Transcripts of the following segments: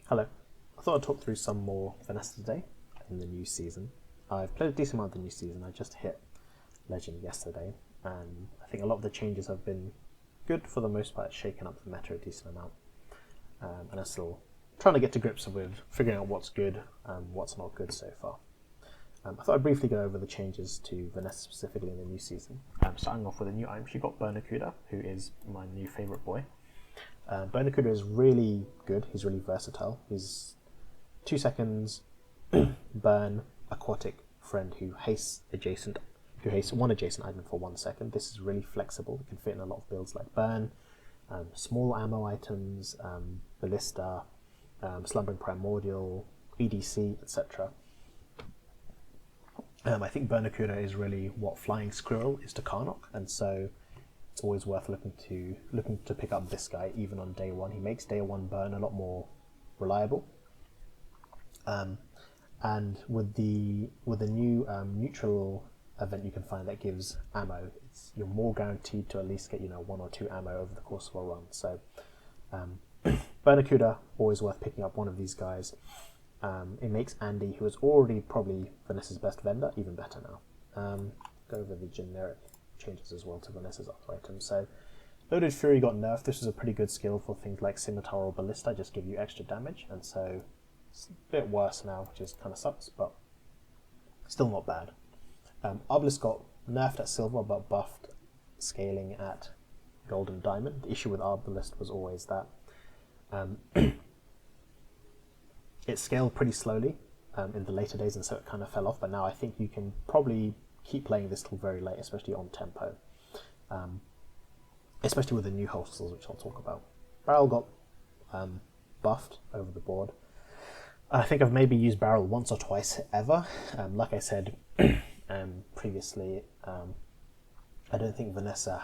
Hello. I thought I'd talk through some more Vanessa today in the new season. I've played a decent amount of the new season. I just hit Legend yesterday, and I think a lot of the changes have been good for the most part, shaken up the meta a decent amount. And I'm still trying to get to grips with figuring out what's good and what's not good so far. I thought I'd briefly go over the changes to Vanessa specifically in the new season. Starting off with a new item, she got Burnacuda, who is my new favourite boy. Burnacuda is really good, he's really versatile. He's 2 seconds, burn, aquatic friend who hastes one adjacent item for 1 second. This is really flexible, it can fit in a lot of builds like burn, small ammo items, ballista, slumbering primordial, EDC, etc. I think Burnacuda is really what Flying Squirrel is to Karnok, and so it's always worth looking to pick up this guy even on day one. He makes day one burn a lot more reliable, and with the new neutral event you can find that gives ammo, you're more guaranteed to at least get 1 or 2 ammo over the course of a run. So Burnacuda, always worth picking up one of these guys. It makes Andy, who is already probably Vanessa's best vendor, even better now. Go over the generic changes as well to Vanessa's other items. So Loaded Fury got nerfed. This is a pretty good skill for things like Scimitar or Ballista, just give you extra damage, and so it's a bit worse now, which is kind of sucks, but still not bad. Obelisk got nerfed at Silver, but buffed scaling at Gold and Diamond. The issue with Obelisk was always that it scaled pretty slowly in the later days, and so it kind of fell off, but now I think you can probably keep playing this till very late, especially on tempo, especially with the new holsters, which I'll talk about. Barrel got buffed over the board. I think I've maybe used Barrel once or twice ever. Like I said previously, I don't think Vanessa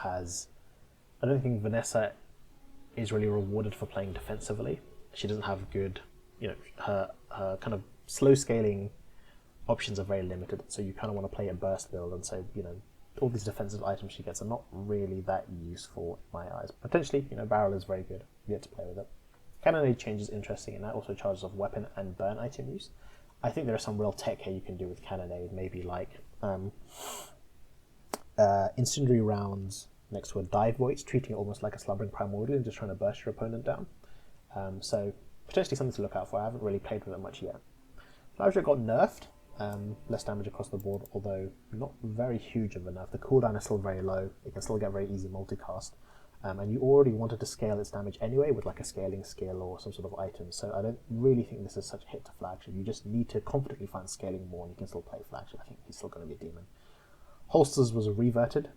is really rewarded for playing defensively. She doesn't have good, her kind of slow scaling options are very limited, so you kind of want to play a burst build, and so all these defensive items she gets are not really that useful in my eyes. Potentially, Barrel is very good. You get to play with it. Cannonade change is interesting, and that also charges off weapon and burn item use. I think there are some real tech here you can do with Cannonade, maybe like incendiary rounds next to a dive voice, treating it almost like a slumbering primordial and just trying to burst your opponent down. So potentially something to look out for. I haven't really played with it much yet. Flower got nerfed, less damage across the board, although not very huge of a nerf. The cooldown is still very low, it can still get very easy multicast, and you already wanted to scale its damage anyway with like a scaling skill or some sort of item, so I don't really think this is such a hit to flagship. You just need to confidently find scaling more and you can still play flagship. I think he's still going to be a demon. Holsters was reverted,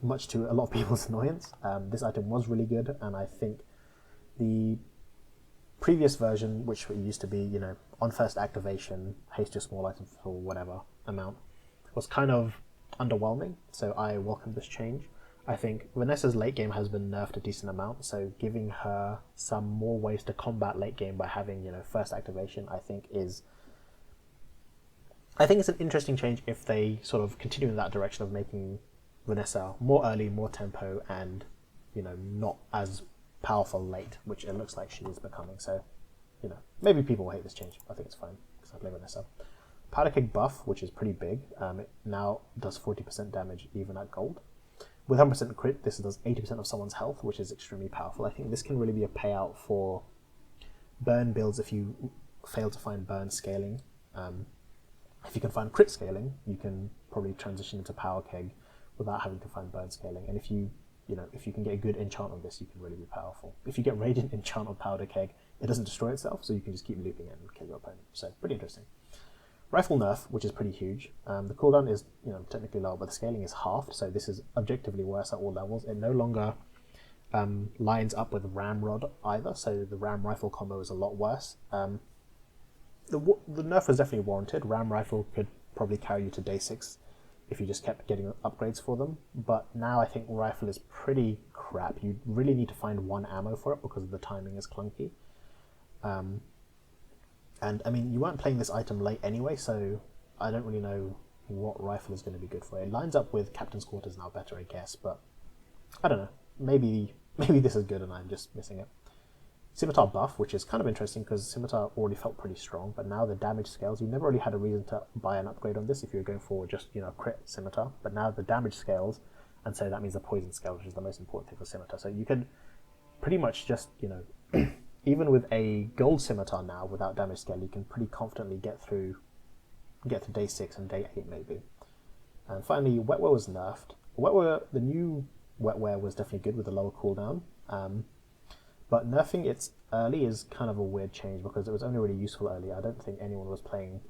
much to a lot of people's annoyance. This item was really good, and I think the previous version, which used to be, on first activation, haste your small item for whatever amount, was kind of underwhelming, so I welcome this change. I think Vanessa's late game has been nerfed a decent amount, so giving her some more ways to combat late game by having, first activation, I think it's an interesting change if they sort of continue in that direction of making Vanessa more early, more tempo, and, not as powerful late, which it looks like she is becoming. So, maybe people will hate this change. I think it's fine because I play Vanessa. Powder Keg buff, which is pretty big. It now does 40% damage even at gold. With 100% crit, this does 80% of someone's health, which is extremely powerful. I think this can really be a payout for burn builds if you fail to find burn scaling. If you can find crit scaling, you can probably transition into Power Keg without having to find burn scaling. And if you can get a good enchant on this, you can really be powerful. If you get Radiant Enchant on Powder Keg, it doesn't destroy itself, so you can just keep looping it and kill your opponent. So, pretty interesting. Rifle nerf, which is pretty huge. The cooldown is, technically low, but the scaling is halved, so this is objectively worse at all levels. It no longer lines up with Ramrod either, so the Ram Rifle combo is a lot worse. The nerf was definitely warranted. Ram Rifle could probably carry you to day 6 if you just kept getting upgrades for them, but now I think Rifle is pretty crap. You really need to find 1 ammo for it because the timing is clunky. And I mean, you weren't playing this item late anyway, so I don't really know what Rifle is going to be good for. It lines up with Captain's Quarters now better, I guess, but I don't know. Maybe this is good and I'm just missing it. Scimitar buff, which is kind of interesting because Scimitar already felt pretty strong, but now the damage scales, you never really had a reason to buy an upgrade on this if you were going for just, crit Scimitar, but now the damage scales, and so that means the poison scale, which is the most important thing for Scimitar. So you can pretty much just, even with a gold Scimitar now, without damage scale, you can pretty confidently get through day 6 and day 8 maybe. And finally, Wetwear was nerfed. The new Wetwear was definitely good with the lower cooldown. But nerfing its early is kind of a weird change because it was only really useful early. I don't think anyone was playing,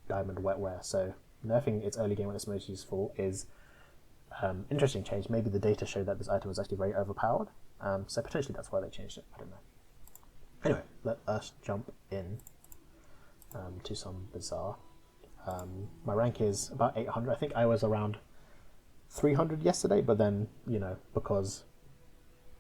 Diamond Wetwear. So nerfing its early game when it's most useful is interesting change. Maybe the data showed that this item was actually very overpowered. So potentially that's why they changed it. I don't know. Anyway, let us jump in to some Bazaar. My rank is about 800. I think I was around 300 yesterday, but then, because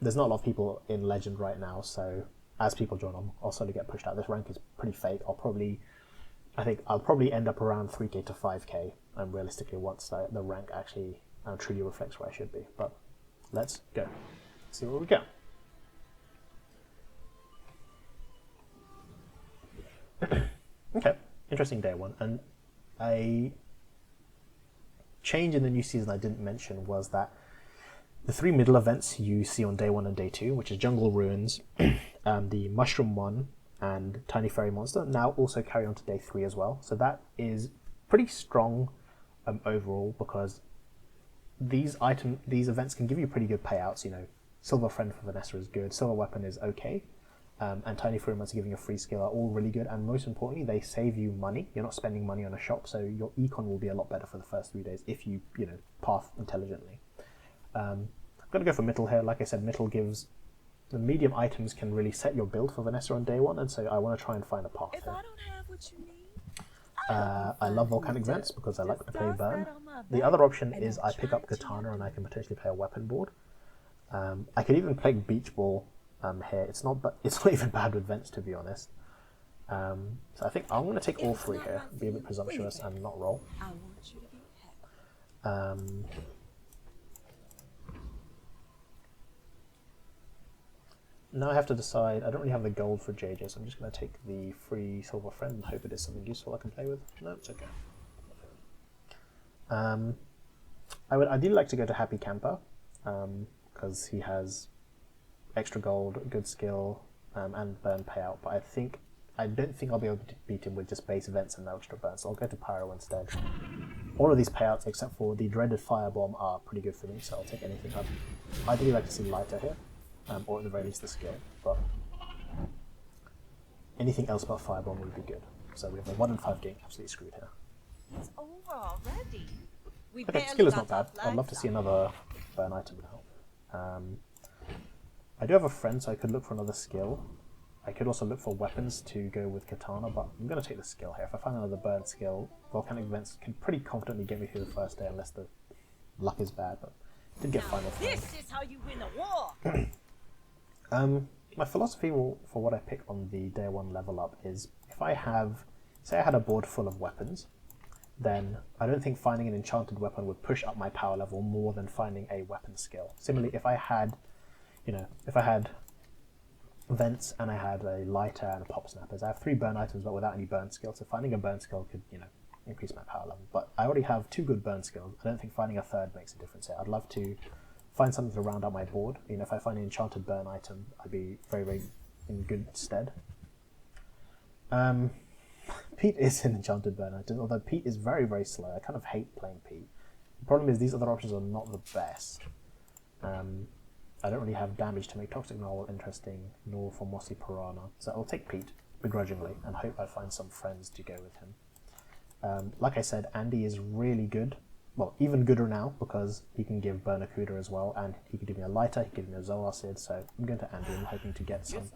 there's not a lot of people in Legend right now, so as people join on, I'll slowly get pushed out. This rank is pretty fake. I think I'll probably end up around 3k to 5k, realistically, once the rank actually truly reflects where I should be. But let's go. See where we go. Okay, interesting day 1. And a change in the new season I didn't mention was that the 3 middle events you see on day 1 and day 2, which is Jungle Ruins, the Mushroom one, and Tiny Fairy Monster, now also carry on to day 3 as well. So that is pretty strong overall, because these events can give you pretty good payouts. Silver Friend for Vanessa is good, Silver Weapon is okay, and Tiny Fairy Monster giving a free skill are all really good, and most importantly, they save you money. You're not spending money on a shop, so your econ will be a lot better for the first 3 days if you, path intelligently. I'm going to go for Mittel here. Like I said, Mittel gives the medium items can really set your build for Vanessa on day 1, and so I want to try and find a path here. If I don't have what you need, I love Volcanic Vents because I like to play burn. The other option is I pick up Katana and I can potentially play a weapon board. I could even play Beach Ball here. It's not even bad with Vents, to be honest. So I think I'm going to take all 3 here, be a bit presumptuous and not roll. I want you to be happy. Now I have to decide. I don't really have the gold for JJ, so I'm just going to take the free Silver Friend and hope it is something useful I can play with. No, it's okay. I would ideally like to go to Happy Camper, because he has extra gold, good skill, and burn payout, but I don't think I'll be able to beat him with just base events and no extra burn, so I'll go to Pyro instead. All of these payouts, except for the dreaded Firebomb, are pretty good for me, so I'll take anything. I'd ideally like to see Lighter here. Or at the very least the skill, but anything else but Firebomb would be good. So we have a 1 in 5 game absolutely screwed here. It's over already. Okay, skill is not bad. I'd love to see another burn item now. I do have a friend, so I could look for another skill. I could also look for weapons to go with Katana, but I'm going to take the skill here. If I find another burn skill, Volcanic Vents can pretty confidently get me through the first day, unless the luck is bad, but did get final friend. This is how you win a war. My philosophy for what I pick on the day 1 level up is, if I have, say I had a board full of weapons, then I don't think finding an enchanted weapon would push up my power level more than finding a weapon skill. Similarly, if I had Vents and I had a Lighter and a Pop Snappers, I have 3 burn items but without any burn skill, so finding a burn skill could, increase my power level. But I already have 2 good burn skills. I don't think finding a third makes a difference here. I'd love to find something to round out my board. If I find an enchanted burn item, I'd be very, very in good stead. Pete is an enchanted burn item, although Pete is very, very slow. I kind of hate playing Pete. The problem is these other options are not the best. I don't really have damage to make Toxic Knoll interesting, nor for Mossy Piranha, so I'll take Pete, begrudgingly, and hope I find some friends to go with him. Like I said, Andy is really good. Well, even gooder now, because he can give Burnacuda as well, and he can give me a Lighter, he can give me a Zoacid, so I'm going to Andy. I'm hoping to get some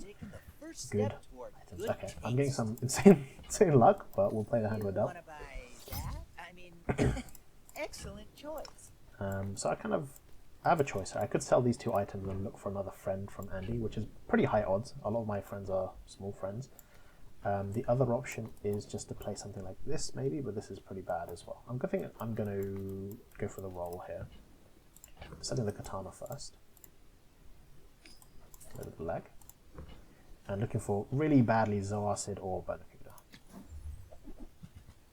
good items. Okay, I'm getting some insane luck, but we'll play the hand we're dealt. Excellent choice. So I have a choice here. I could sell these 2 items and look for another friend from Andy, which is pretty high odds. A lot of my friends are small friends. The other option is just to play something like this, maybe, but this is pretty bad as well. I'm going to go for the roll here. Setting the Katana first. A little lag. And looking for really badly Zoacid or Burnacuda.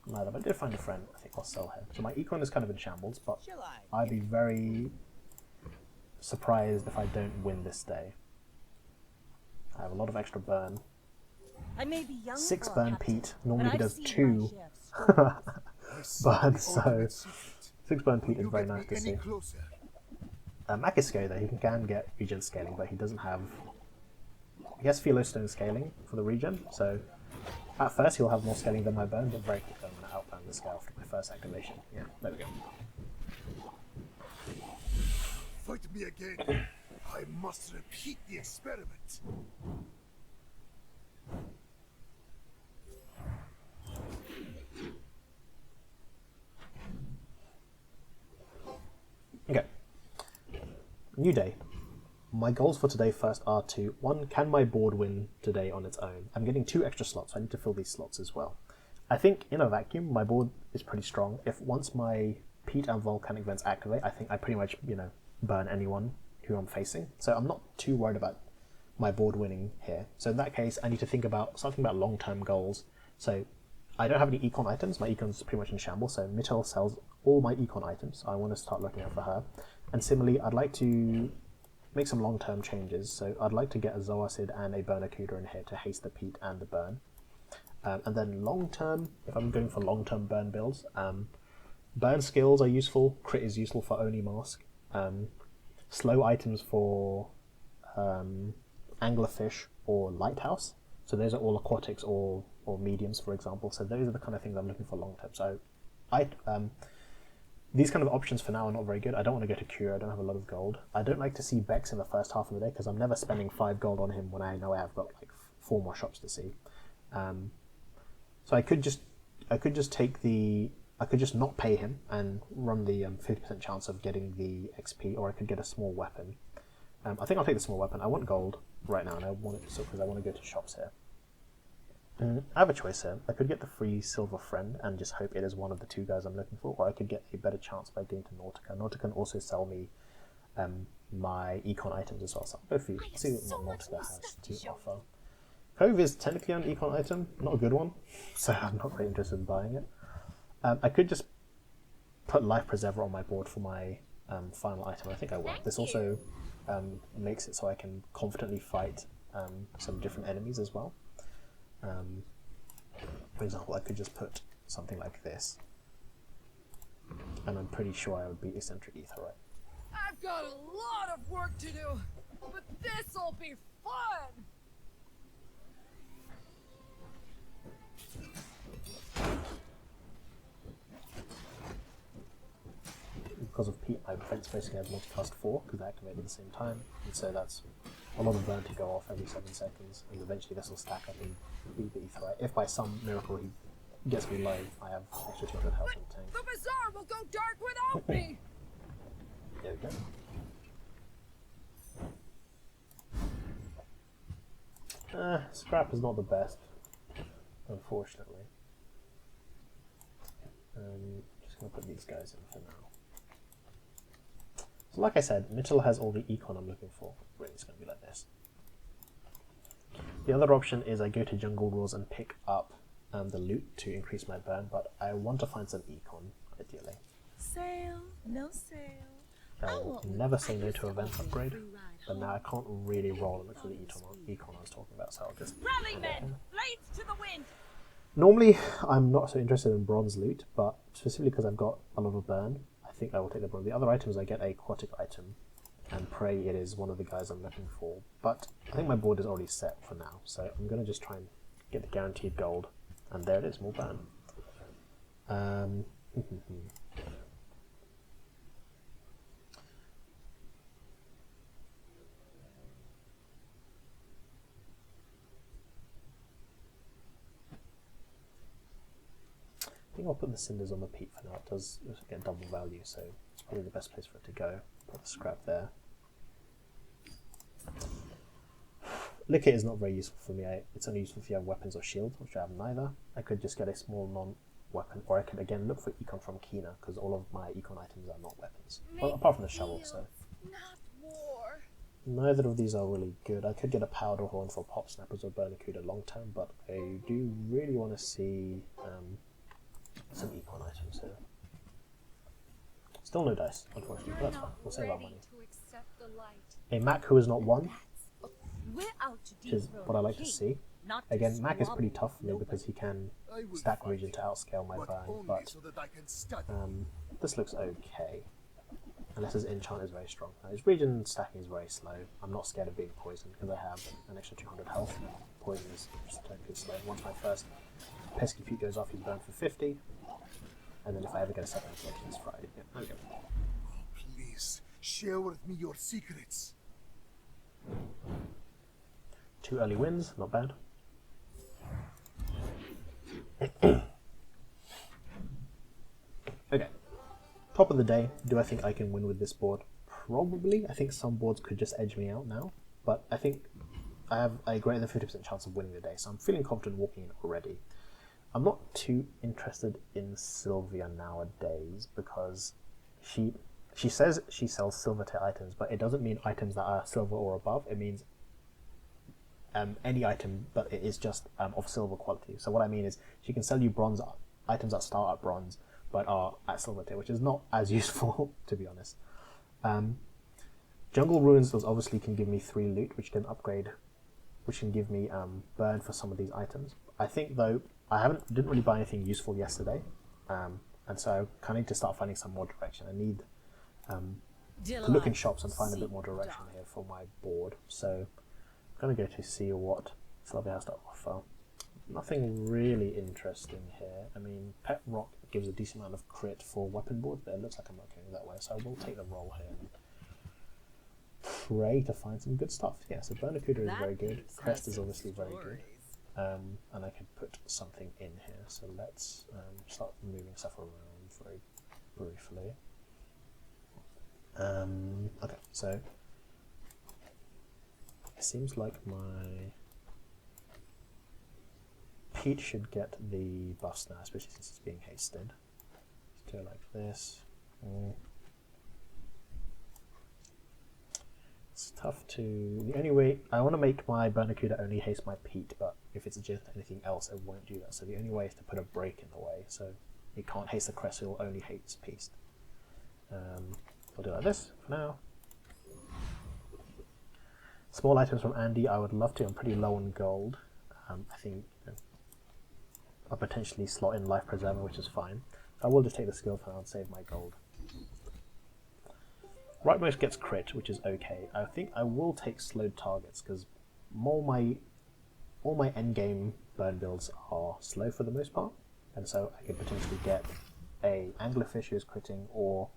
Neither, but I did find a friend. I think I'll sell him. So my econ is kind of in shambles, but Shall I? I'd be very surprised if I don't win this day. I have a lot of extra burn. I may be young 6 for a burn captain, Pete. Normally he but I've does seen my 2 share of burn, so 6 burn Pete is very nice to see. Closer. Mac is scary though, he can get regen scaling, but he doesn't have... He has Philostone scaling for the regen, so at first he'll have more scaling than my burn, but very quickly I'm going to outburn the scale after my first activation. Yeah, there we go. Fight me again. I must repeat the experiment. Okay. New day. My goals for today first are to, 1, can my board win today on its own? I'm getting 2 extra slots, so I need to fill these slots as well. I think in a vacuum, my board is pretty strong. If once my Pete and Volcanic Vents activate, I think I pretty much, burn anyone who I'm facing. So I'm not too worried about my board winning here. So in that case, I need to think about something about long-term goals. So I don't have any econ items. My econ's pretty much in shambles, so Mittel sells all my econ items. I want to start looking out for her. And similarly, I'd like to make some long-term changes. So I'd like to get a Zoacid and a Burnacuda in here to haste the Pete and the burn. And then long-term, if I'm going for long-term burn builds, burn skills are useful. Crit is useful for Oni Mask. Slow items for Anglerfish or Lighthouse. So those are all aquatics or mediums, for example. So those are the kind of things I'm looking for long-term. So these kind of options for now are not very good. I don't want to go to Cure. I don't have a lot of gold. I don't like to see Bex in the first half of the day because I'm never spending 5 gold on him when I know I have got like 4 more shops to see. So I could just not pay him and run the 50% chance of getting the XP, or I could get a small weapon. I think I'll take the small weapon. I want gold right now, and I want it because I want to go to shops here. I have a choice here. I could get the free silver friend and just hope it is one of the 2 guys I'm looking for, or I could get a better chance by going to Nautica. Nautica can also sell me my econ items as well, so I'll go for you. See what Nautica has to offer. Cove is technically an econ item, not a good one, so I'm not very interested in buying it. I could just put Life Preserver on my board for my final item. I think I will. This also makes it so I can confidently fight some different enemies as well. For example, I could just put something like this, and I'm pretty sure I would beat Eccentric Aetheryte. I've got a lot of work to do, but this'll be fun! Because of Pete, my defense basically has multicast 4 because they activate at the same time, and so that's a lot of burn to go off every 7 seconds, and eventually this will stack up and beat the Aetheryte. If by some miracle he gets me low, I have extra 200 health in the tank. The bazaar will go dark without me! There we go. Scrap is not the best, unfortunately. Just going to put these guys in for now. So like I said, Mitchell has all the econ I'm looking for. Really, it's going to be like this. The other option is I go to Jungle Rules and pick up the loot to increase my burn, but I want to find some econ, ideally. Sale, no sale. I will never say no to a vent upgrade, but now I can't really roll and look for the econ I was talking about, so I'll just... Rally men, blades to the wind. Normally, I'm not so interested in bronze loot, but specifically because I've got a lot of burn, I think I will take the bronze. The other items, I get a aquatic item, and pray it is one of the guys I'm looking for. But I think my board is already set for now, so I'm going to just try and get the guaranteed gold. And there it is, more burn. I think I'll put the cinders on the peat for now. It does get double value, so it's probably the best place for it to go. Put the scrap there. Liquor is not very useful for me. It's only useful if you have weapons or shields, which I have neither. I could just get a small non-weapon, or I could again look for econ from Kina, because all of my econ items are not weapons. Well, apart from the shovel, so. Not war. Neither of these are really good. I could get a powder horn for pop snappers or Burnacuda long term, but I do really want to see some econ items here. Still no dice, unfortunately, but that's fine. We'll save our money. A Mac who is not one, We're out to which is what I like to see. not to Again, Mac is squabble pretty tough for me nobody. because he can I will stack fight region to outscale my but burn, only but so that I can study. this looks okay. Unless his enchant is very strong. Now, his region stacking is very slow. I'm not scared of being poisoned because I have an extra 200 health. Poison is just totally slow. Once my first pesky feet goes off, he's burned for 50. And then if I ever get a second inflection, it's Friday. Yeah, there we go. Please, share with me your secrets. 2 early wins, not bad. Okay. Top of the day, do I think I can win with this board? Probably. I think some boards could just edge me out now, but I think I have a greater than 50% chance of winning the day, so I'm feeling confident walking in already. I'm not too interested in Sylvia nowadays because she says she sells silver tier items, but it doesn't mean items that are silver or above. It means any item, but it is just of silver quality. So what I mean is she can sell you bronze items that start at bronze but are at silver tier, which is not as useful to be honest. Jungle Ruins obviously can give me 3 loot, which can upgrade, which can give me burn for some of these items. I think though I didn't really buy anything useful yesterday, and so I kind of need to start finding some more direction. I need to look in shops and find a bit more direction here for my board. So I'm going to go to see what Sylvia has to offer. Nothing really interesting here. I mean, Pet Rock gives a decent amount of crit for weapon board, but it looks like I'm not going that way, so I will take the roll here and pray to find some good stuff. Yeah, so Burnacuda is very good. Crest is obviously very good. And I can put something in here, so let's start moving stuff around very briefly. Okay, so it seems like my Pete should get the buffs now, especially since it's being hasted. Let's do it like this. It's tough to... The only way... I want to make my Burnacuda only haste my Pete, but if it's just anything else, it won't do that. So the only way is to put a break in the way, so it can't haste the crest, it will only haste Pete. I'll do it like this for now. Small items from Andy, I would love to. I'm pretty low on gold. I think I'll potentially slot in Life Preserver, which is fine. I will just take the skill for now and save my gold. Rightmost gets crit, which is okay. I think I will take slowed targets because all my endgame burn builds are slow for the most part, and so I could potentially get a Anglerfish who's critting, or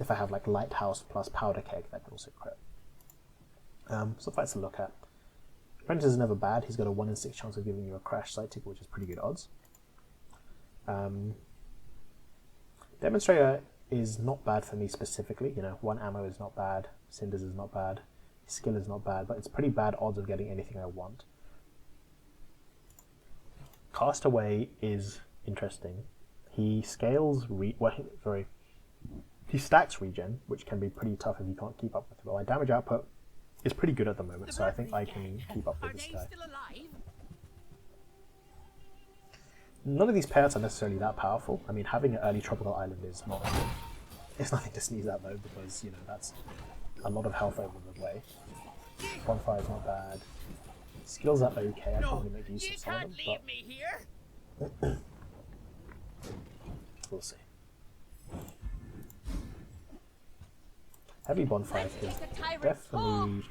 if I have like Lighthouse plus Powder Keg, that can also crit. So fights to look at. Apprentice is never bad. He's got a 1 in 6 chance of giving you a crash sight tick, which is pretty good odds. Demonstrator is not bad for me specifically. You know, 1 ammo is not bad. Cinders is not bad. Skill is not bad, but it's pretty bad odds of getting anything I want. Castaway is interesting. He scales he stacks regen, which can be pretty tough if you can't keep up with it. But my damage output is pretty good at the moment, so I think I can keep up with this guy. None of these pairs are necessarily that powerful. I mean, having an early tropical island is not... It's nothing to sneeze at though, because, you know, that's a lot of health over the way. Bonfire is not bad. Skills are okay, I can't really make use of some of them, but... We'll see. Heavy Bonfire is definitely playable.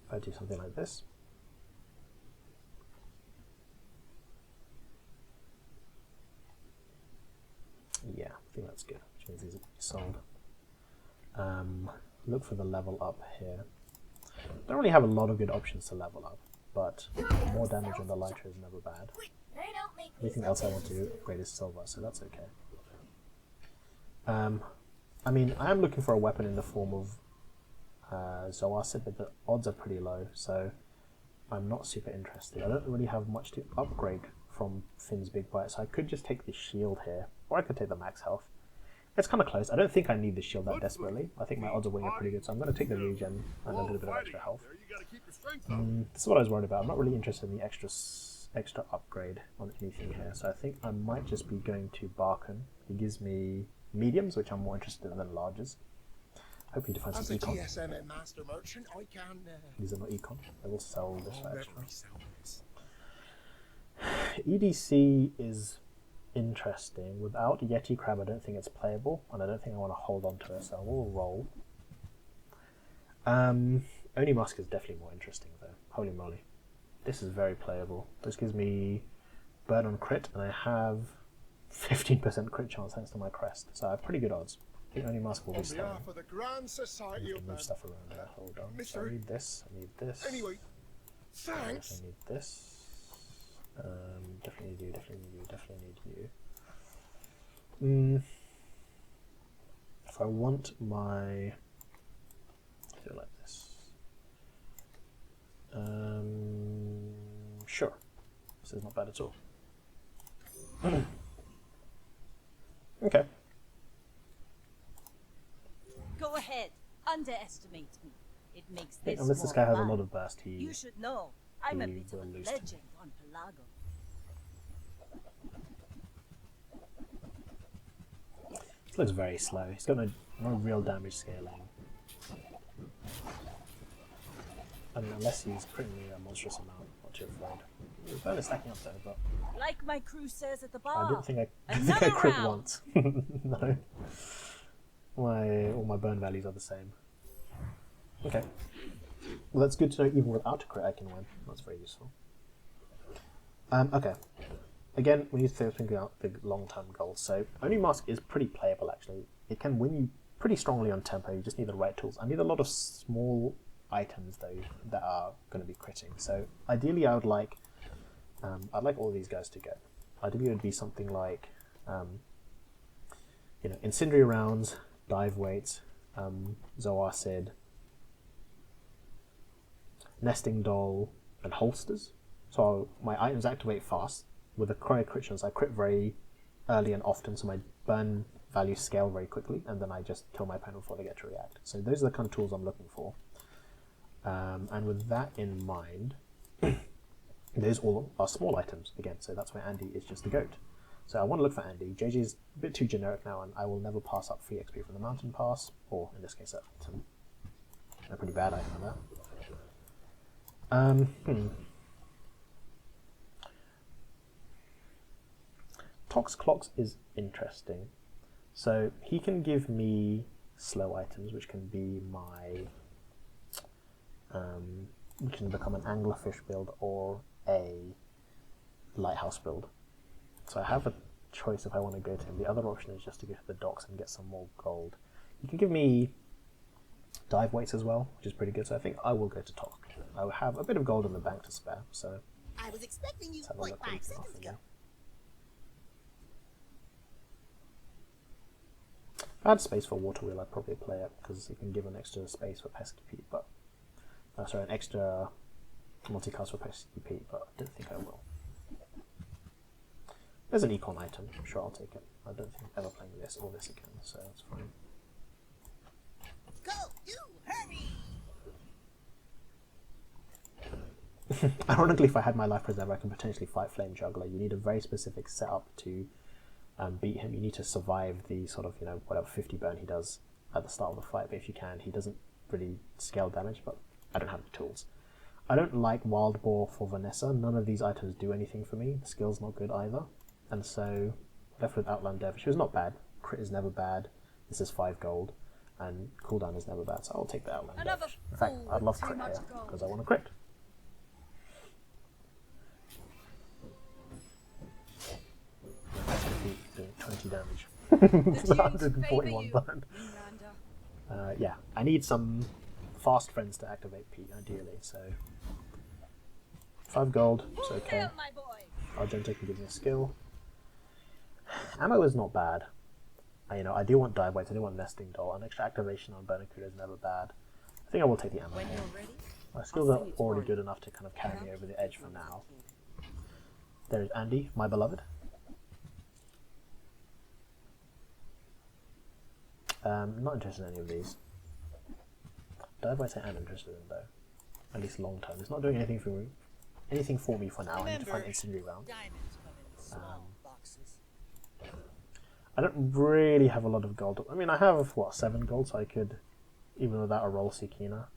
If I do something like this. Yeah, I think that's good, which means these are sold. Look for the level up here. Don't really have a lot of good options to level up, but more damage on the lighter is never bad. Anything else I want to upgrade is silver, so that's okay. I mean, I am looking for a weapon in the form of Zoacid, but the odds are pretty low, so I'm not super interested. I don't really have much to upgrade from Finn's Big Bite, so I could just take the shield here, or I could take the max health. It's kind of close. I don't think I need the shield that desperately. I think my odds of winning are pretty good, so I'm going to take the regen and a little bit of extra health. This is what I was worried about. I'm not really interested in the extra upgrade on anything here, so I think I might just be going to Barkin. He gives me mediums, which I'm more interested in than larges. Hopefully to find some econ. GSM and master merchant, I can. These are not econ. I will sell this for extra. EDC is interesting. Without Yeti Crab, I don't think it's playable, and I don't think I want to hold on to it, so I will roll. Oni Musk is definitely more interesting, though. Holy moly. This is very playable. This gives me burn on crit, and I have 15% crit chance thanks to my crest, so I have pretty good odds. I think Oni Musk will be staying. For the Grand Society of Move stuff around there. Hold on. So I need this. I need this. Anyway, thanks. I need this. Definitely need you. Definitely need you. Definitely need you. If I want my, do it like this. Sure. This is not bad at all. Okay. Go ahead. Underestimate me. It makes this Unless this more guy has a fun. lot of burst, he You should know. I'm a he bit of a will lose to me. legend on Pelago. This looks very slow. He's got no real damage scaling. And unless he's critting me a monstrous amount, not too afraid. The burn is stacking up though, but Like my crew says at the I bar. didn't think I Another crit round. once. No. All my burn values are the same. Okay. Well, that's good to know. Even without a crit, I can win. That's very useful. Okay. Again, we need to think about the long-term goals. So, Oni Mask is pretty playable, actually. It can win you pretty strongly on tempo. You just need the right tools. I need a lot of small items, though, that are going to be critting. So, ideally, I'd like all these guys to go. Ideally, it would be something like, incendiary rounds, dive weights, Zoar Sid, nesting doll, and holsters. So my items activate fast. With the crit chance, I crit very early and often, so my burn values scale very quickly, and then I just kill my opponent before they get to react. So those are the kind of tools I'm looking for. And with that in mind, those all are small items again, so that's why Andy is just the goat. So I want to look for Andy. JJ is a bit too generic now, and I will never pass up free XP from the mountain pass, or in this case, that item. A pretty bad item there. Tox Clocks is interesting. So he can give me slow items, which can be my, which can become an anglerfish build or a lighthouse build. So I have a choice if I want to go to him. The other option is just to go to the docks and get some more gold. You can give me dive weights as well, which is pretty good. So I think I will go to Tox. I will have a bit of gold in the bank to spare. So I was expecting you let's have a look what he 0.5 can seconds offer ago. me. If I had space for Water Wheel, I'd probably play it because it can give an extra space for Pesky Pete, but an extra multicast for Pesky Pete, but I don't think I will. There's an econ item, I'm sure I'll take it. I don't think I'm ever playing this or this again, so that's fine. Go, you, hurry! Ironically, if I had my life preserver, I can potentially fight Flame Juggler. You need a very specific setup to beat him. You need to survive the sort of, whatever 50 burn he does at the start of the fight, but if you can, he doesn't really scale damage, but I don't have the tools. I don't like Wild Boar for Vanessa. None of these items do anything for me. The skill's not good either. And so, left with Outland Dev, which is not bad. Crit is never bad. This is 5 gold. And cooldown is never bad, so I'll take the Outland Dev. Another In fact, fool I'd love with too crit much here, gold. because I want to crit. Doing 20 damage. The 141 you, burn. Miranda. Yeah, I need some fast friends to activate Pete, ideally, so 5 gold, it's okay. Hail, my boy. Argento can give me a skill. Ammo is not bad. I do want dive weights, I do want nesting doll, and extra activation on Burnacuda is never bad. I think I will take the ammo. When you're ready. My skills are already good enough to kind of carry me over the edge for now. There is Andy, my beloved. Not interested in any of these. Dive I say I'm interested in though. At least long term. It's not doing anything for me for now. I need to find instant rebound. Diamonds come in small boxes. I don't really have a lot of gold. I mean, I have, what, 7 gold, so I could, even without a roll, see Kina.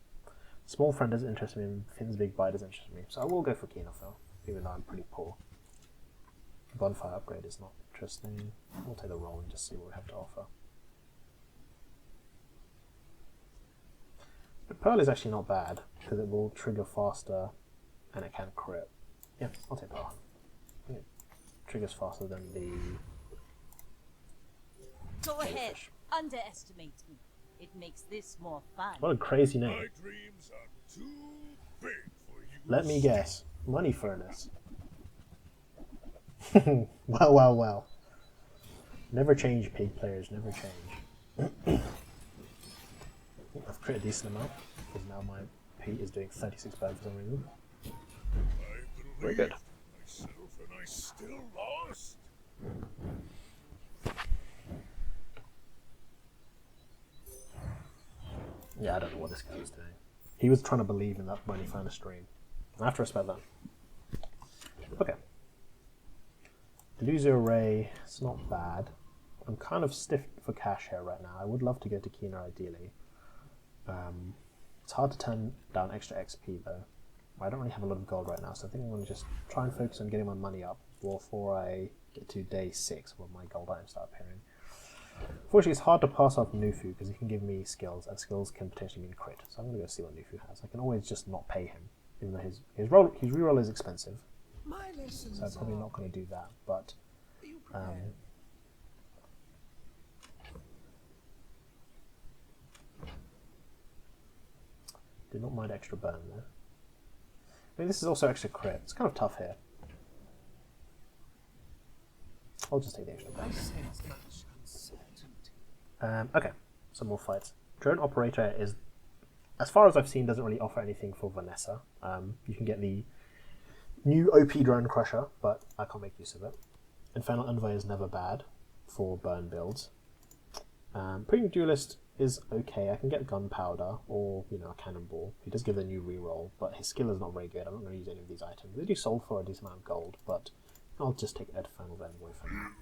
Small friend doesn't interest me, and Finn's big bite doesn't interest me. So I will go for Kina, Phil, even though I'm pretty poor. Bonfire upgrade is not interesting. We'll take the roll and just see what we have to offer. The Pearl is actually not bad, because it will trigger faster, and it can crit. Yeah, I'll take Pearl. It triggers faster than the... Go ahead. Fish. Underestimate me. It makes this more fun. What a crazy name. My dreams are too big for you. Let me guess. Money furnace. Well. Never change, pig players. Never change. I've created a decent amount, because now my P is doing 36 bad for some reason. I Very good. myself and I still lost. Yeah, I don't know what this guy was doing. He was trying to believe in that money furnace stream. I have to respect that. Okay. Delusio Ray, it's not bad. I'm kind of stiff for cash here right now. I would love to go to Kina ideally. It's hard to turn down extra XP though. I don't really have a lot of gold right now, so I think I'm going to just try and focus on getting my money up before I get to day 6 when my gold items start appearing. Unfortunately, it's hard to pass off Nufu because he can give me skills, and skills can potentially mean crit. So I'm going to go see what Nufu has. I can always just not pay him, even though his reroll is expensive. My lessons So I'm probably not going to do that, but did not mind extra burn there. I mean, this is also extra crit. It's kind of tough here. I'll just take the extra burn. I sense much uncertainty. Okay, some more fights. Drone Operator is, as far as I've seen, doesn't really offer anything for Vanessa. You can get the new OP Drone Crusher, but I can't make use of it. Infernal Envoy is never bad for burn builds. Premium Duelist is okay. I can get Gunpowder or, a Cannonball. He does give the new reroll, but his skill is not very good. I'm not going to use any of these items. They do sold for a decent amount of gold, but I'll just take Infernal Envoy for now.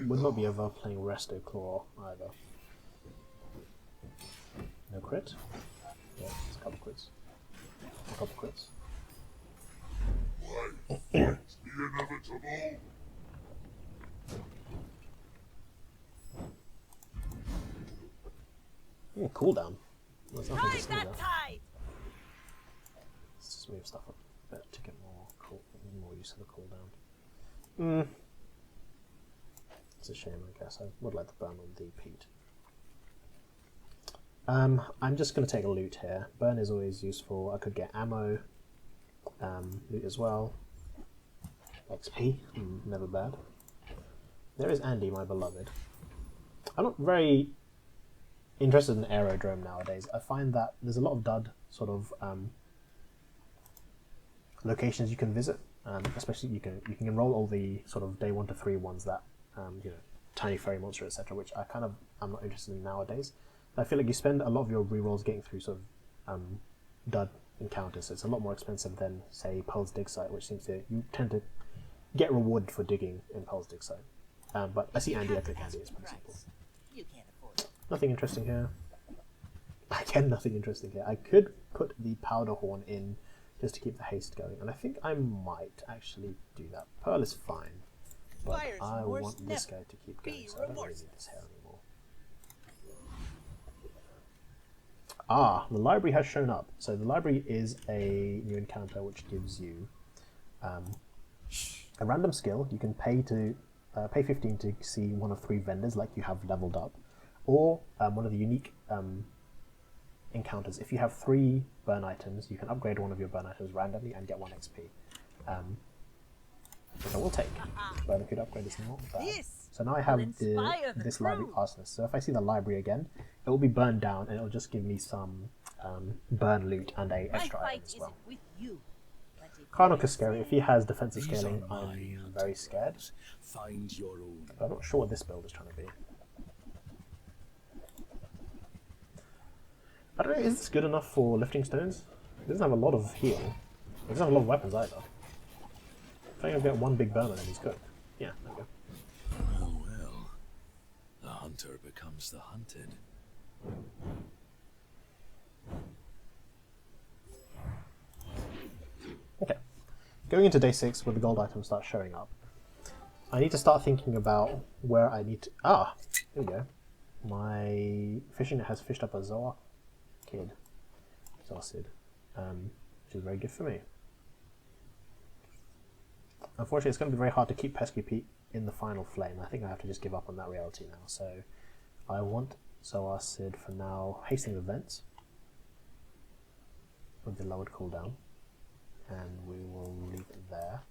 Would not be ever playing Resto Claw either. No crit? Yeah, it's a couple crits. A couple crits. The inevitable. Cooldown. There's nothing to Ride see there. that tide! Let's just move stuff up a bit to get more use of the cooldown. It's a shame, I guess. I would like to burn on the peat. I'm just going to take a loot here. Burn is always useful. I could get ammo, loot as well. XP, never bad. There is Andy, my beloved. I'm not very interested in Aerodrome nowadays. I find that there's a lot of dud sort of locations you can visit. Especially you can enroll all the sort of day 1 to 3 ones that Tiny Fairy Monster, etc., which I'm not interested in nowadays. I feel like you spend a lot of your rerolls getting through sort of dud encounters, so it's a lot more expensive than, say, Pearl's Dig Site, which you tend to get rewarded for digging in Pearl's Dig Site. But I see Andy, I click Andy, it's pretty simple. You can't afford it. Nothing interesting here. Again, nothing interesting here. I could put the Powder Horn in just to keep the haste going, and I think I might actually do that. Pearl is fine, but Buyer's I remorse want this never guy to keep going, be so I don't really remorseless. need this hair anymore. Ah, the library has shown up. So the library is a new encounter which gives you a random skill. You can pay 15 to see one of 3 vendors like you have leveled up, or one of the unique encounters. If you have 3 burn items, you can upgrade one of your burn items randomly and get 1 XP. Which I will take. Burnacuda upgrade is not bad. So now I have this library arsonist. So if I see the library again, it will be burned down and it will just give me some burn loot and a My extra item fight as well. isn't with you, but it Karnok is is scary. If he has defensive These scaling, are my I'm very scared. Find your own. But I'm not sure what this build is trying to be. I don't know, is this good enough for lifting stones? It doesn't have a lot of heal. It doesn't have a lot of weapons either. I think I'll get one big burner and he's cooked. Yeah, there we go. Oh well. The hunter becomes the hunted. Okay. Going into day 6 where the gold items start showing up, I need to start thinking about where I need to... Ah! There we go. My fishing net has fished up a Zoa kid. Zosid. Which is very good for me. Unfortunately, it's going to be very hard to keep Pesky Pete in the final flame. I think I have to just give up on that reality now. So I want Zoa Sid for now. Hasting events with the lowered cooldown. And we will leave it there.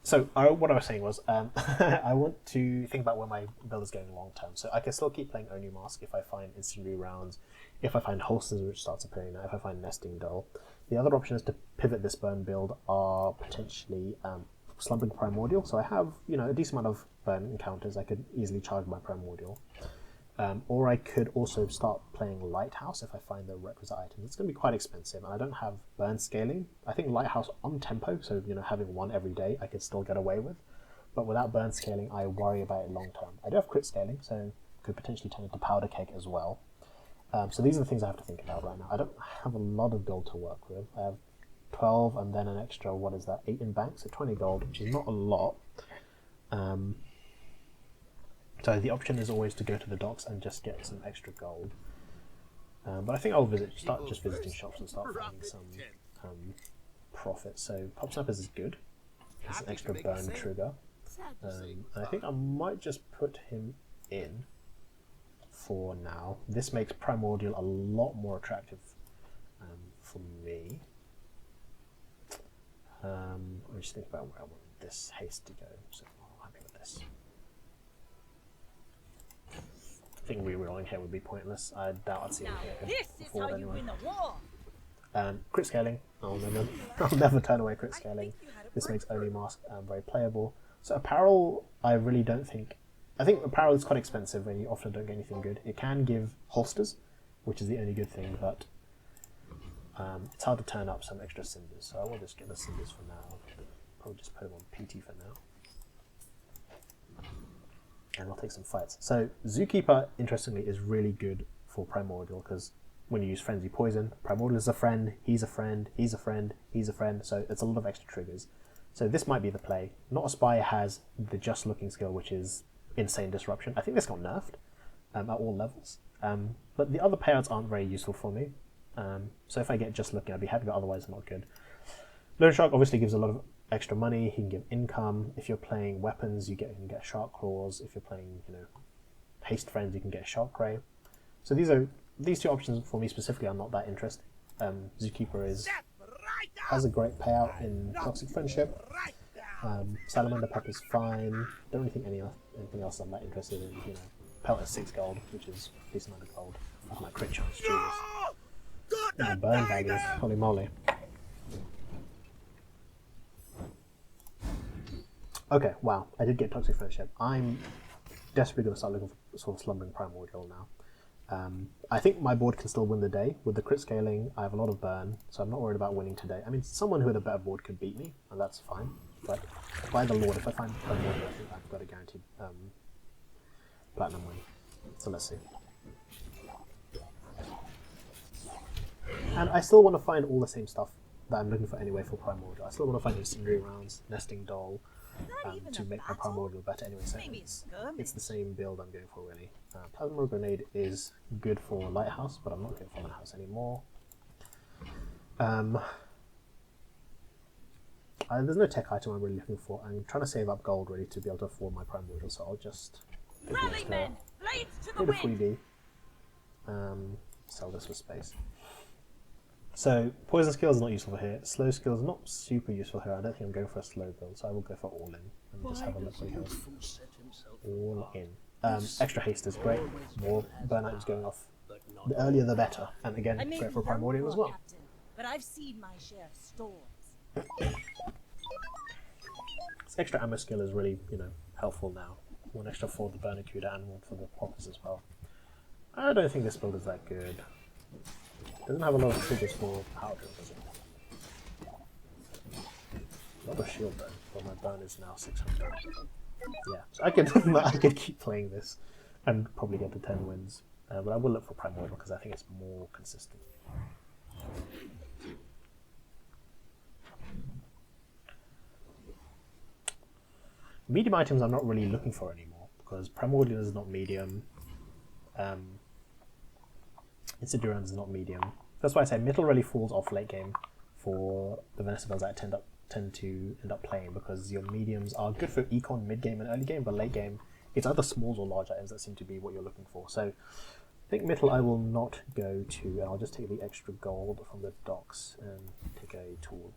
So what I was saying was, I want to think about where my build is going long term. So I can still keep playing Onu Mask if I find incendiary rounds, if I find holsters which starts appearing now, if I find nesting doll. The other option is to pivot this burn build are potentially slumbering primordial. So I have a decent amount of burn encounters. I could easily charge my primordial. Or I could also start playing Lighthouse if I find the requisite items. It's going to be quite expensive, and I don't have burn scaling. I think Lighthouse on tempo, so having one every day, I could still get away with. But without burn scaling, I worry about it long term. I do have crit scaling, so could potentially turn into powder cake as well. So these are the things I have to think about right now. I don't have a lot of gold to work with. I have 12 and then an extra, 8 in bank, so 20 gold, which is not a lot. So the option is always to go to the docks and just get some extra gold. But I think I'll start just visiting shops and start finding some profit. So Pop Snappers is good. It's an extra burn trigger. And I think I might just put him in for now. This makes Primordial a lot more attractive for me. I'm just thinking about where I want this haste to go. So I'm happy with this. I think rerolling here would be pointless. I doubt I'd see Now it this is how you anyway. win a war. Crit scaling. I'll never turn away crit scaling. This makes Only Mask very playable. So apparel, I really don't think... I think apparel is quite expensive and you often don't get anything good. It can give holsters, which is the only good thing, but it's hard to turn up some extra cinders. So I will just get the cinders for now. Probably just put them on PT for now. And I'll take some fights. So Zookeeper, interestingly, is really good for Primordial because when you use Frenzy Poison, Primordial is a friend, he's a friend, he's a friend, he's a friend, so it's a lot of extra triggers. So this might be the play. Not a Spy has the Just Looking skill, which is Insane Disruption. I think this got nerfed at all levels. But the other payouts aren't very useful for me. So if I get Just Looking, I'd be happy, but otherwise not good. Loan Shark obviously gives a lot of extra money. He can give income. If you're playing weapons, you can get Shark Claws. If you're playing, Haste Friends, you can get Shark Ray. So these two options for me specifically are not that interesting. Zookeeper has a great payout in Toxic Friendship. Salamander Pup is fine. Don't really think anything else I'm that interested in. Pelt is 6 gold, which is a decent amount of gold. With my crit chance, Jesus. And burn values, holy moly. Okay, wow, I did get Toxic Friendship. I'm desperately going to start looking for sort of Slumbering Primordial now. I think my board can still win the day. With the crit scaling, I have a lot of burn, so I'm not worried about winning today. I mean, someone who had a better board could beat me, and that's fine. But by the Lord, if I find Primordial, I think I've got a guaranteed platinum win. So let's see. And I still want to find all the same stuff that I'm looking for anyway for Primordial. I still want to find Incendiary Rounds, Nesting Doll, to make my Primordial better anyway. So it's the same build I'm going for really. Plasma Grenade is good for Lighthouse, but I'm not going for Lighthouse anymore. There's no tech item I'm really looking for. I'm trying to save up gold really to be able to afford my Primordial, so I'll just Rally men, blades to the get a wind. freebie. Sell this for space. So, poison skills are not useful here. Slow skills are not super useful here. I don't think I'm going for a slow build, so I will go for all in and just have a look what he has. All in. Extra haste is great. More burn items going off. The earlier the better. And again, I may great for be Primordial as well. Captain, but I've seen my share of storms. This extra ammo skill is really, helpful now. One extra for the Burnacuda and one for the poppers as well. I don't think this build is that good. Doesn't have a lot of triggers for power drill, does it? Not a shield though, but my burn is now 600. Yeah, so I could I could keep playing this and probably get to 10 wins. But I will look for Primordial because I think it's more consistent. Medium items I'm not really looking for anymore because Primordial is not medium. Inciduran is not medium. That's why I say Mittel really falls off late game for the Vanessa builds that I tend to end up playing, because your mediums are good for econ mid game and early game, but late game it's either smalls or large items that seem to be what you're looking for. So I think Mittel I will not go to, and I'll just take the extra gold from the docks and take a tool.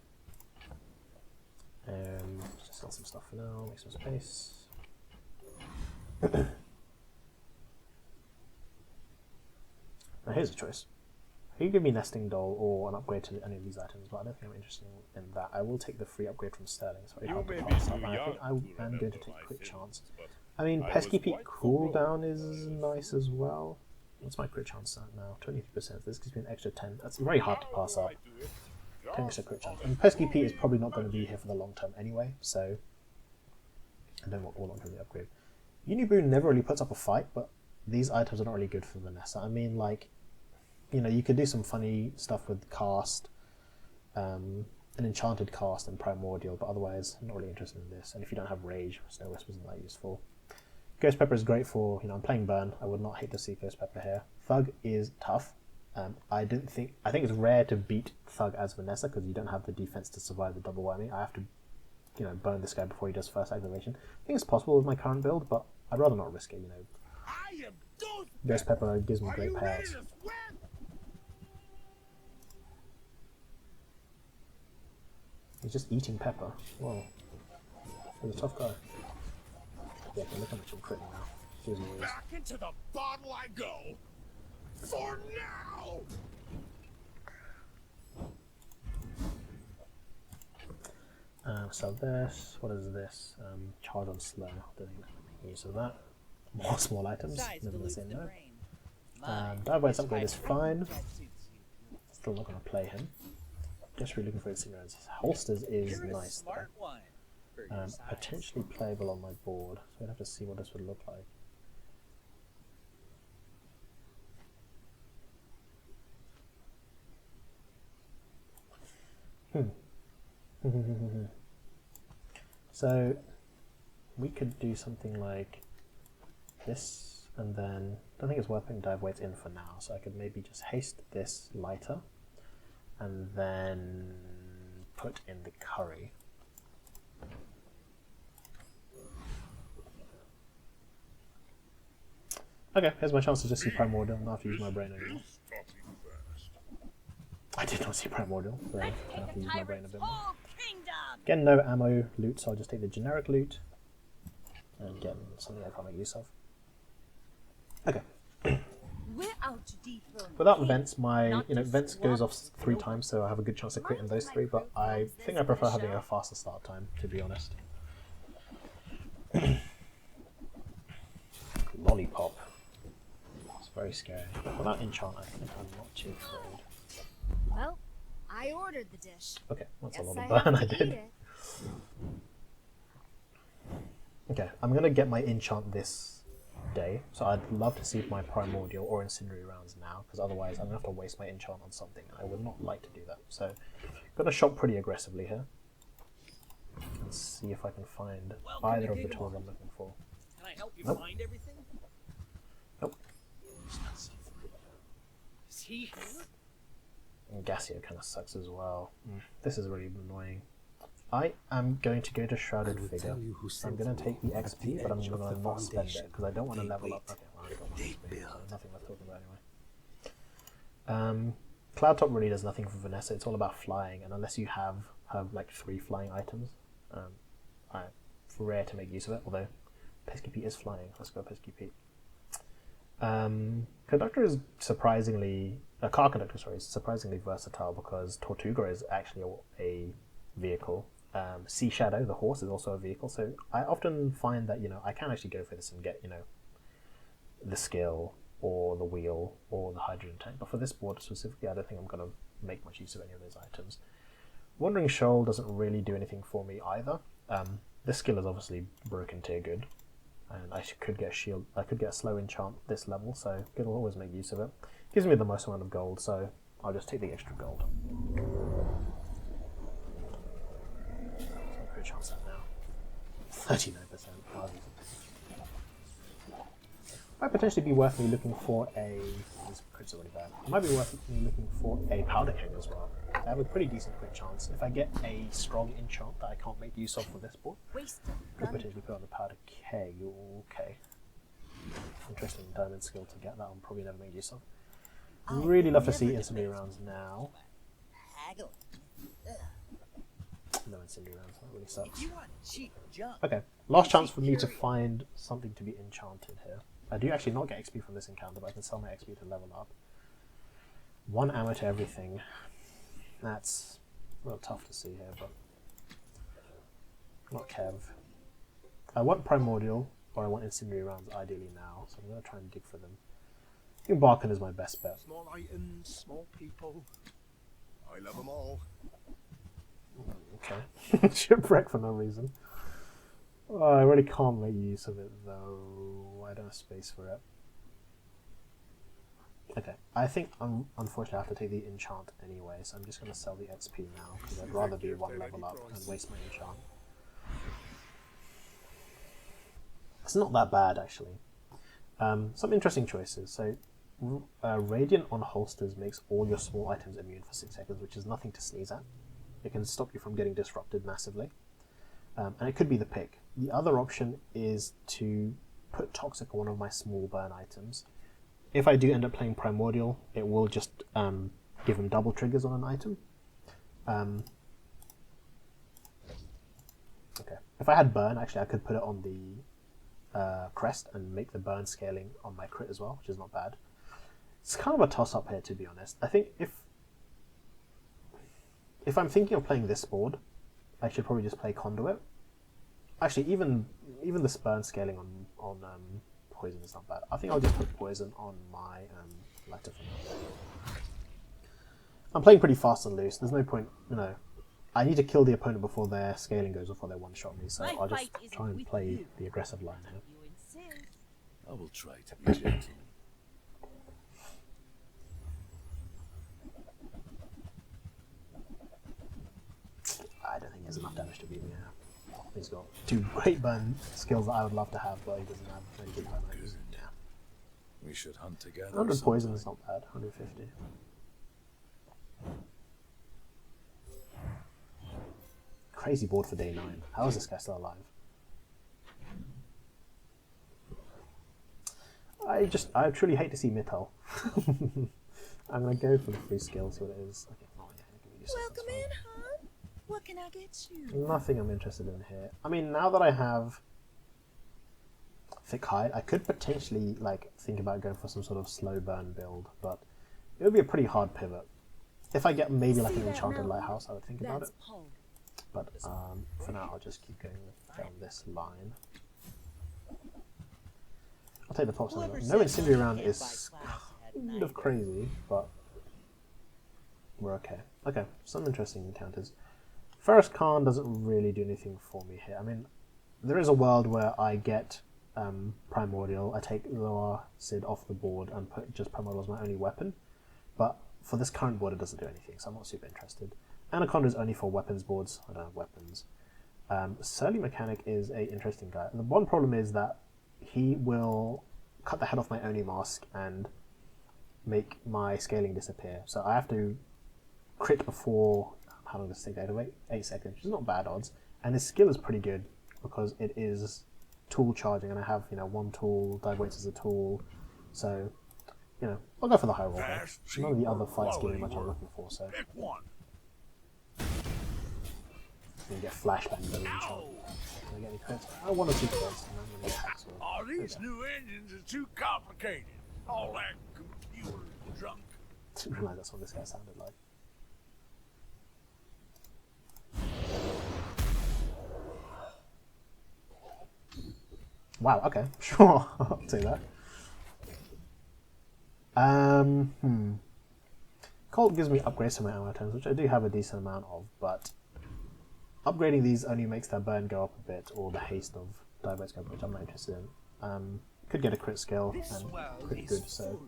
Just sell some stuff for now, make some space. Now here's a choice. You give me Nesting Doll or an upgrade to any of these items, but I don't think I'm interested in that. I will take the free upgrade from Sterling. It's very hard to pass up. I think I am going to take Quick Chance. I mean, Pesky Peak cooldown is nice as well. What's my Crit Chance at now? 23%. This gives me an extra 10. That's very hard to pass up. 10 extra Crit Chance. And Pesky Pete is probably not going to be here for the long term anyway, so I don't want all the upgrade. Uniboon never really puts up a fight, but these items are not really good for Vanessa. I mean, like, you know, you could do some funny stuff with cast, an enchanted cast and primordial, but otherwise I'm not really interested in this. And if you don't have rage, Snow Wisp isn't that useful. Ghost Pepper is great for, you know, I'm playing Burn. I would not hate to see Ghost Pepper here. Thug is tough. I think it's rare to beat Thug as Vanessa because you don't have the defense to survive the double whammy. I have to, you know, burn this guy before he does first activation. I think it's possible with my current build, but I'd rather not risk it, you know. Ghost Pepper gives me great payouts. He's just eating pepper. Whoa. He's a tough guy. Yeah, look how much I'm critting now. Here's what it is. Back into the bottle I go. For now. So this, what is this? Charge on slow. Don't think I'm making use of that. More small items. Never gonna say no. Dive White's upgrade is fine. Still not gonna play him. Just really looking for Incinerans. Holsters is nice though. Potentially playable on my board, so we'd have to see what this would look like. So we could do something like this, and then I don't think it's worth putting dive weights in for now, so I could maybe just haste this lighter and then put in the curry. Okay, here's my chance to just see Primordial. I don't have to use my brain anymore. I did not see Primordial, so I have to use my brain a bit more. Again, no ammo loot, so I'll just take the generic loot and get something I can't make use of. Okay. Without vents, my vents goes off 3 times, so I have a good chance to crit in those 3. But I think I prefer having a faster start time, to be honest. Lollipop. It's very scary. Without enchant, I think I'm not too afraid. Well, I ordered the dish. Okay, that's a lot of burn I did. Okay, I'm gonna get my enchant this day, so I'd love to see if my primordial or incendiary rounds now, because otherwise I'm gonna have to waste my enchant on something. I would not like to do that. So gonna shop pretty aggressively here and see if I can find either of the tools I'm looking for. Can I help you Nope. find everything? Nope. Is he here? And Gassio kind of sucks as well. This is really annoying. I am going to go to Shrouded Figure. I'm going to take the XP, but I'm going to not spend it because I don't want to level up. Okay, well, I've got my XP, so nothing worth talking about anyway. Cloud Top really does nothing for Vanessa. It's all about flying, and unless you have like 3 flying items, it's rare to make use of it. Although Pesky Pete is flying. Let's go Pesky Pete. Conductor is surprisingly car conductor. Sorry, is surprisingly versatile because Tortuga is actually a vehicle. Sea Shadow, the horse, is also a vehicle. So I often find that I can actually go for this and get the skill or the wheel, or the hydrogen tank. But for this board specifically, I don't think I'm going to make much use of any of those items. Wandering Shoal doesn't really do anything for me either. This skill is obviously broken tier good, and I could get a shield. I could get a slow enchant this level, so could always make use of it. Gives me the most amount of gold, so I'll just take the extra gold. Crit chance that now. 39%. Might potentially be worth me looking for a. This crit's already bad. It might be worth me looking for a powder keg as well. I have a pretty decent crit chance. If I get a strong enchant that I can't make use of for this board, could potentially put on the powder keg. Okay. Interesting diamond skill to get that one. Probably never made use of. Really love to see incendiary rounds now. No incendiary rounds. That really sucks. Okay. Last chance for me to find something to be enchanted here. I do actually not get XP from this encounter, but I can sell my XP to level up. 1 ammo to everything. That's a little tough to see here, but not Kev. I want Primordial, or I want Incendiary rounds ideally now, so I'm going to try and dig for them. I think Barkin is my best bet. Small items, small people. I love them all. Okay. Shipwreck for no reason. Oh, I really can't make use of it though. I don't have space for it. Okay, I think unfortunately I have to take the enchant anyway, so I'm just going to sell the XP now, because I'd rather be 1 level up and waste my enchant. It's not that bad actually. Some interesting choices. So Radiant on holsters makes all your small items immune for 6 seconds, which is nothing to sneeze at. It can stop you from getting disrupted massively. And it could be the pick. The other option is to put Toxic on one of my small burn items. If I do end up playing Primordial, it will just give him double triggers on an item. Okay. If I had burn, actually I could put it on the crest and make the burn scaling on my crit as well, which is not bad. It's kind of a toss-up here, to be honest. I think if I'm thinking of playing this board, I should probably just play Conduit. Actually, even the burn scaling on poison is not bad. I think I'll just put poison on my lighter for now. I'm playing pretty fast and loose. There's no point, I need to kill the opponent before their scaling goes, before they one-shot me. So I'll just try and play the aggressive line here. I will try to be gentle. I don't think he has enough damage to beat me. He's got 2 great burn skills that I would love to have, but he doesn't have any good burn items. Yeah. We should hunt together. 100 poison is not bad. 150. Crazy board for day 9. How is this guy still alive? I truly hate to see Mittel. I'm gonna go for the free skill, see what it is. Okay, oh yeah, give me this. Welcome in, hon. What can I get you? Nothing I'm interested in here. I mean, now that I have thick hide, I could potentially think about going for some sort of slow burn build, but it would be a pretty hard pivot. If I get maybe like an enchanted lighthouse, I would think about it. But for now, I'll just keep going down this line. I'll take the top side. No incendiary round is kind of crazy, but we're okay. Okay, some interesting encounters. Ferrous Khan doesn't really do anything for me here. I mean, there is a world where I get Primordial, I take Loa Sid off the board and put just Primordial as my only weapon, but for this current board it doesn't do anything, so I'm not super interested. Anaconda is only for weapons boards. I don't have weapons. Surly Mechanic is a interesting guy. The one problem is that he will cut the head off my Oni mask and make my scaling disappear. So I have to crit before, how long does it take that to wait? 8 seconds, which is not bad odds. And his skill is pretty good because it is tool charging, and I have 1 tool, dive weights as a tool. So, I'll go for the high roll there. None of the other fights give me much I'm looking for, so. Pick one. I'm gonna get flashbang very enchant. Can I get any crits? I want to see crits, and I'm gonna get hacksaw. Oh, these new engines are too complicated. All that computer junk. Didn't realise that's what this guy sounded like. Wow, okay, sure, I'll do that. Colt gives me upgrades to my ammo items, which I do have a decent amount of, but upgrading these only makes their burn go up a bit, or the haste of diabetes go up, which I'm not interested in. Could get a crit skill, and pretty good, so...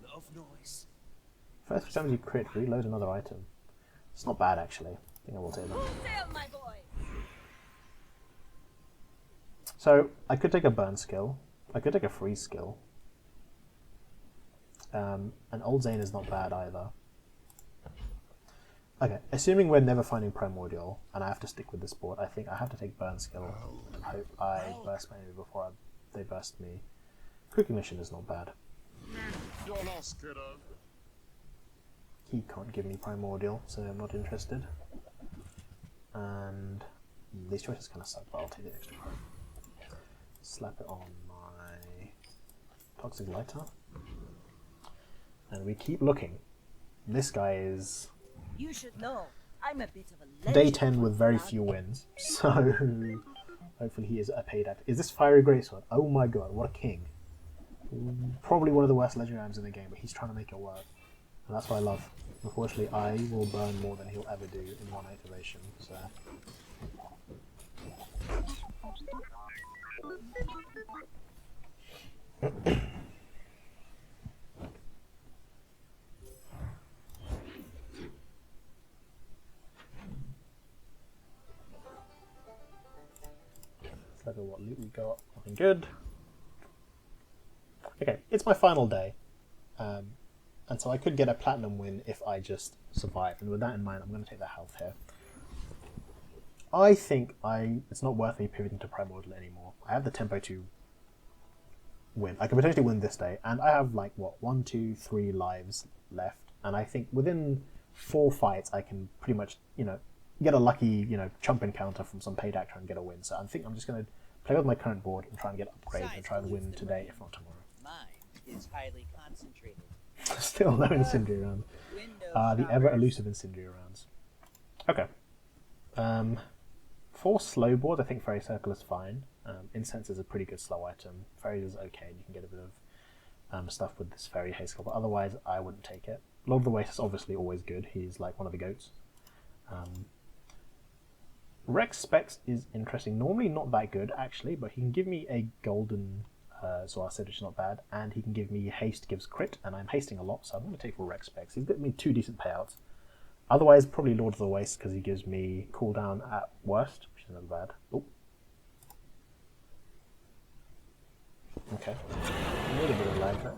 First time you crit, reload another item. It's not bad, actually. I think I will take that. Sail, my boy. So, I could take a burn skill. I could take a freeze skill. And Old Zane is not bad either. Okay, assuming we're never finding Primordial, and I have to stick with this board, I think I have to take burn skill and hope I burst my enemy before they burst me. Cooking mission is not bad. You're lost, kiddo. He can't give me Primordial, so I'm not interested. And these choices kind of suck, but I'll take the extra card. Slap it on my Toxic Lighter. And we keep looking. This guy is You should know, I'm a bit of a legend. day 10 with very few wins, so hopefully he is a paid actor. Is this Fiery Greatsword? Oh my god, what a king. Probably one of the worst legendary items in the game, but he's trying to make it work. And that's what I love. Unfortunately, I will burn more than he'll ever do in one activation, so... Let's look at what loot we got. Nothing good. Okay, it's my final day. And so I could get a platinum win if I just survive. And with that in mind, I'm going to take the health here. I think it's not worth me pivoting to Primordial anymore. I have the tempo to win. I could potentially win this day. And I have like, what, 1, 2, 3 lives left. And I think within 4 fights, I can pretty much, get a lucky, chump encounter from some paid actor and get a win. So I think I'm just going to play with my current board and try and get upgrades and try and win today, if not tomorrow. Mine is highly concentrated. Still no incendiary rounds. The ever elusive incendiary rounds. Okay. 4 slow boards, I think Fairy Circle is fine. Incense is a pretty good slow item. Fairy is okay, and you can get a bit of stuff with this Fairy Haste Skill, but otherwise I wouldn't take it. Lord of the Waste is obviously always good. He's like one of the goats. Rex Specs is interesting. Normally not that good, actually, but he can give me a golden Sword Set, which is not bad, and he can give me haste, gives crit, and I'm hasting a lot, so I'm going to take for Rex Specs. He's got me 2 decent payouts. Otherwise, probably Lord of the Waste, because he gives me cooldown at worst, which is not bad. Oh. Okay. A little bit of lag there.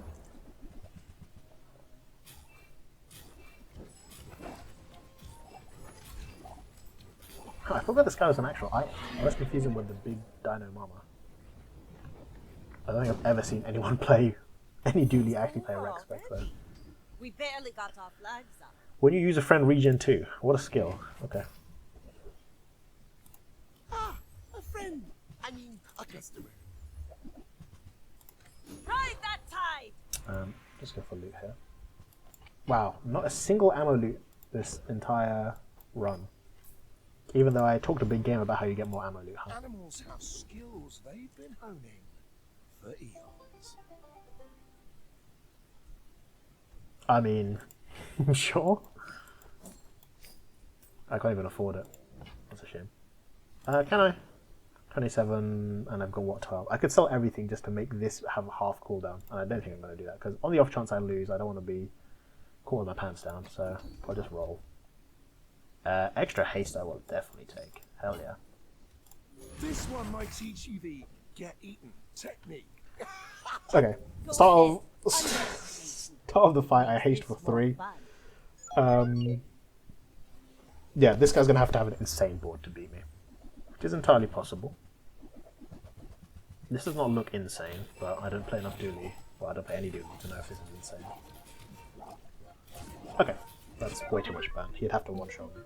I forgot this guy was an actual item. I was confusing with the big Dino Mama. I don't think I've ever seen anyone play any dually actually play a Rex Spec though. We barely got our flags up. When you use a friend regen 2, what a skill. Okay. Ah, a friend. I mean, a customer. Ride that tide! Just go for loot here. Wow, not a single ammo loot this entire run. Even though I talked a big game about how you get more ammo loot, huh? Animals have skills they've been honing for eons. I mean, sure. I can't even afford it. That's a shame. Can I? 27, and I've got what, 12? I could sell everything just to make this have a half cooldown, and I don't think I'm going to do that, because on the off chance I lose, I don't want to be caught with my pants down, so I'll just roll. Extra haste I will definitely take. Hell yeah. This one might teach you the get eaten technique. Okay, start of the fight, I haste for 3. Yeah, this guy's going to have an insane board to beat me, which is entirely possible. This does not look insane, but I don't play enough dually, well, I don't play any dually to know if this is insane. Okay, that's way too much burn. He'd have to one-shot me.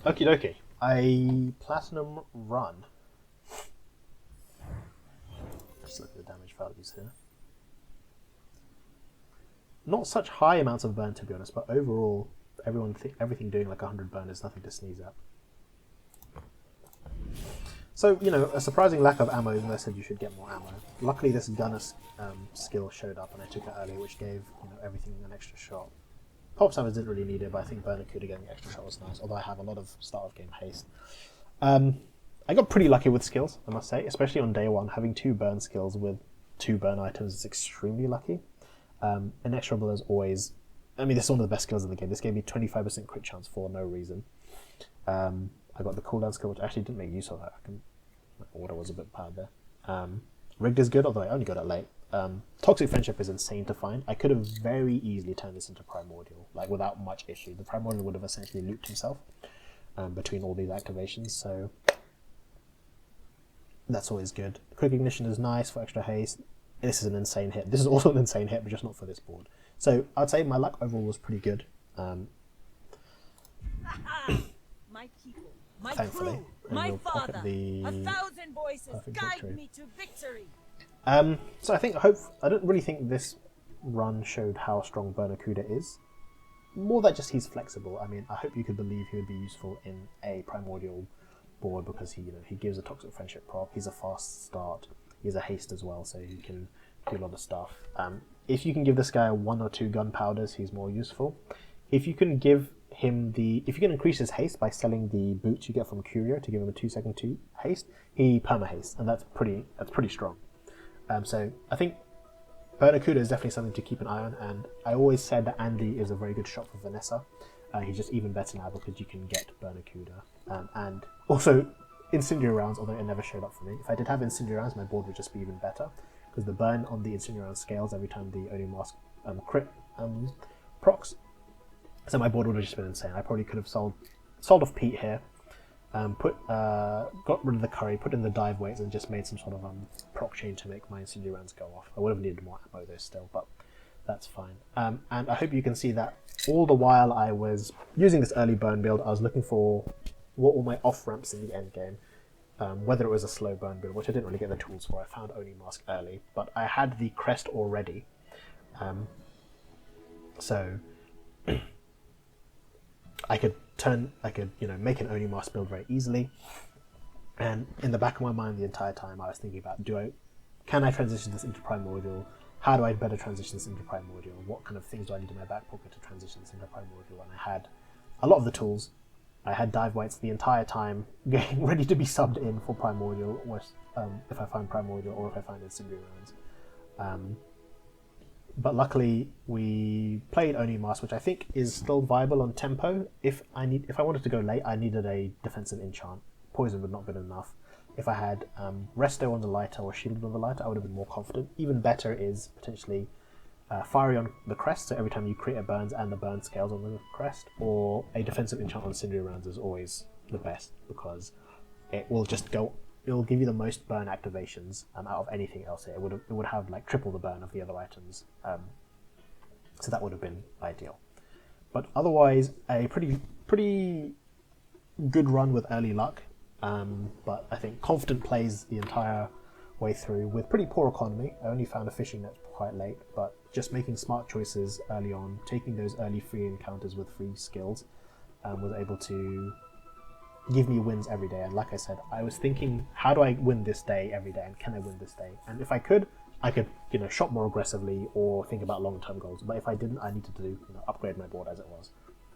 Okie dokie. A platinum run. Just look at the damage values here. Not such high amounts of burn, to be honest, but overall, everything doing like 100 burn is nothing to sneeze at. So, a surprising lack of ammo, even though I said you should get more ammo. Luckily, this gunner skill showed up, and I took it early, which gave everything an extra shot. Pop Savage didn't really need it, but I think Burnacuda getting the extra shot was nice, although I have a lot of start of game haste. I got pretty lucky with skills, I must say, especially on day one. Having 2 burn skills with 2 burn items is extremely lucky. Inexorable as always. I mean, this is one of the best skills in the game. This gave me 25% crit chance for no reason. I got the cooldown skill, which I actually didn't make use of that. My order was a bit bad there. Rigged is good, although I only got it late. Toxic Friendship is insane to find. I could have very easily turned this into Primordial, without much issue. The Primordial would have essentially looped himself between all these activations, so that's always good. Quick Ignition is nice for extra haste. This is an insane hit. This is also an insane hit, but just not for this board. So I'd say my luck overall was pretty good. My people, my Thankfully. crew, And my we'll pocket father. the 1,000 voices perfect guide victory. me to victory. So I don't really think this run showed how strong Burnacuda is. More that just he's flexible. I mean, I hope you could believe he would be useful in a Primordial board because he gives a Toxic Friendship proc. He's a fast start. He's a haste as well, so he can do a lot of stuff. If you can give this guy 1 or 2 gunpowders, he's more useful. If you can increase his haste by selling the boots you get from Curio to give him a 2-second 2 haste, he perma haste, and that's pretty strong. So I think Burnacuda is definitely something to keep an eye on, and I always said that Andy is a very good shot for Vanessa. He's just even better now because you can get Burnacuda. And also Incendiary rounds, although it never showed up for me. If I did have Incendiary rounds, my board would just be even better because the burn on the Incendiary round scales every time the Oni Mask crit procs. So my board would have just been insane. I probably could have sold off Pete here, got rid of the curry, put in the dive weights, and just made some sort of proc chain to make my Incendiary rounds go off. I would have needed more ammo though still, but that's fine. And I hope you can see that all the while I was using this early burn build, I was looking for what were my off ramps in the end game. Whether it was a slow burn build, which I didn't really get the tools for. I found Oni Mask early, but I had the crest already, so I could make an Oni Mask build very easily. And in the back of my mind the entire time I was thinking about, can I transition this into Primordial? How do I better transition this into Primordial? What kind of things do I need in my back pocket to transition this into Primordial? And I had a lot of the tools. I had dive weights the entire time, getting ready to be subbed in for Primordial, if I find Primordial or if I find Incendiary rounds. But luckily we played Oni Mask, which I think is still viable on tempo. If I wanted to go late, I needed a defensive enchant. Poison would not have been enough. If I had Resto on the lighter or Shielded on the lighter, I would have been more confident. Even better is potentially Fiery on the crest, so every time you create a burns and the burn scales on the crest, or a defensive enchant on Incendiary rounds is always the best because it will give you the most burn activations out of anything else here. It would have triple the burn of the other items, so that would have been ideal. But otherwise, a pretty good run with early luck. But I think confident plays the entire way through with pretty poor economy. I only found a fishing net quite late, but just making smart choices early on, taking those early free encounters with free skills, was able to give me wins every day. And like I said, I was thinking, how do I win this day every day, and can I win this day? And if I could shop more aggressively or think about long-term goals. But if I didn't, I needed to upgrade my board as it was.